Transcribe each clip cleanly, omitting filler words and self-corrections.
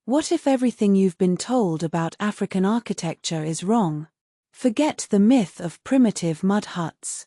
What if everything you've been told about African architecture is wrong? Forget the myth of primitive mud huts.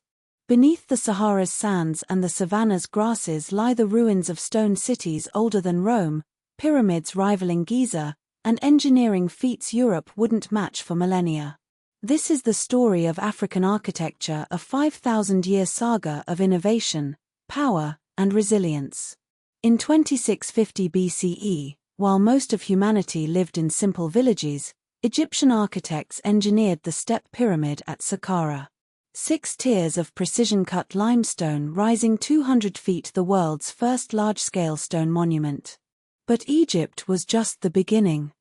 Beneath the Sahara's sands and the savannah's grasses lie the ruins of stone cities older than Rome, pyramids rivaling Giza, and engineering feats Europe wouldn't match for millennia. This is the story of African architecture, a 5,000-year saga of innovation, power, and resilience. In 2650 BCE, while most of humanity lived in simple villages, Egyptian architects engineered the step pyramid at Saqqara. 6 tiers of precision-cut limestone rising 200 feet, the world's first large-scale stone monument. But Egypt was just the beginning.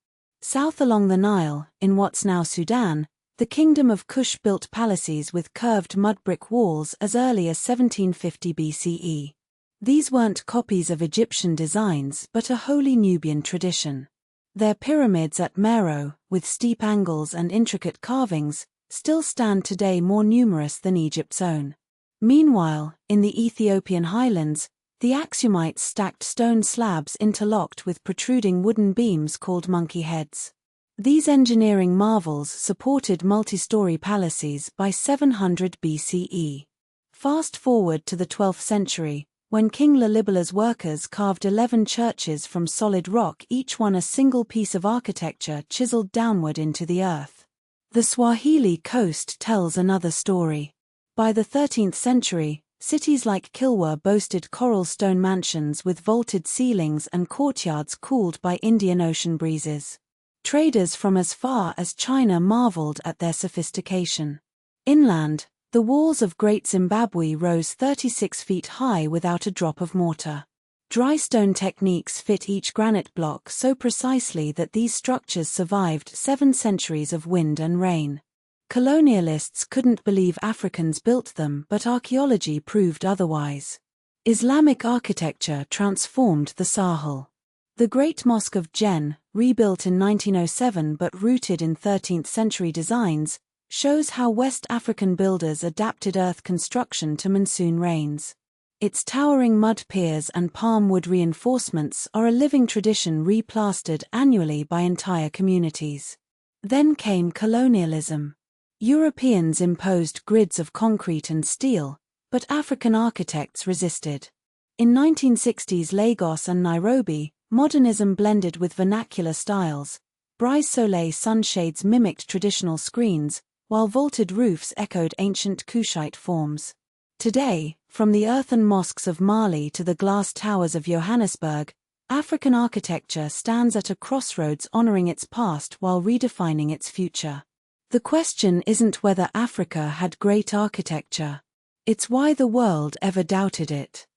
South along the Nile, in what's now Sudan, the Kingdom of Kush built palaces with curved mud brick walls as early as 1750 BCE. These weren't copies of Egyptian designs but a wholly Nubian tradition. Their pyramids at Meroe, with steep angles and intricate carvings, still stand today, more numerous than Egypt's own. Meanwhile, in the Ethiopian highlands, the Axumites stacked stone slabs interlocked with protruding wooden beams called monkey heads. These engineering marvels supported multi-story palaces by 700 BCE. Fast forward to the 12th century, when King Lalibela's workers carved 11 churches from solid rock, each one a single piece of architecture chiseled downward into the earth. The Swahili coast tells another story. By the 13th century, cities like Kilwa boasted coral stone mansions with vaulted ceilings and courtyards cooled by Indian Ocean breezes. Traders from as far as China marveled at their sophistication. Inland, the walls of Great Zimbabwe rose 36 feet high without a drop of mortar. Dry stone techniques fit each granite block so precisely that these structures survived 7 centuries of wind and rain. Colonialists couldn't believe Africans built them, but archaeology proved otherwise. Islamic architecture transformed the Sahel. The Great Mosque of Djen, rebuilt in 1907 but rooted in 13th century designs, shows how West African builders adapted earth construction to monsoon rains. Its towering mud piers and palm wood reinforcements are a living tradition replastered annually by entire communities. Then came colonialism. Europeans imposed grids of concrete and steel, but African architects resisted. In 1960s Lagos and Nairobi, modernism blended with vernacular styles. Brise Soleil sunshades mimicked traditional screens, while vaulted roofs echoed ancient Kushite forms. Today, from the earthen mosques of Mali to the glass towers of Johannesburg, African architecture stands at a crossroads, honoring its past while redefining its future. The question isn't whether Africa had great architecture. It's why the world ever doubted it.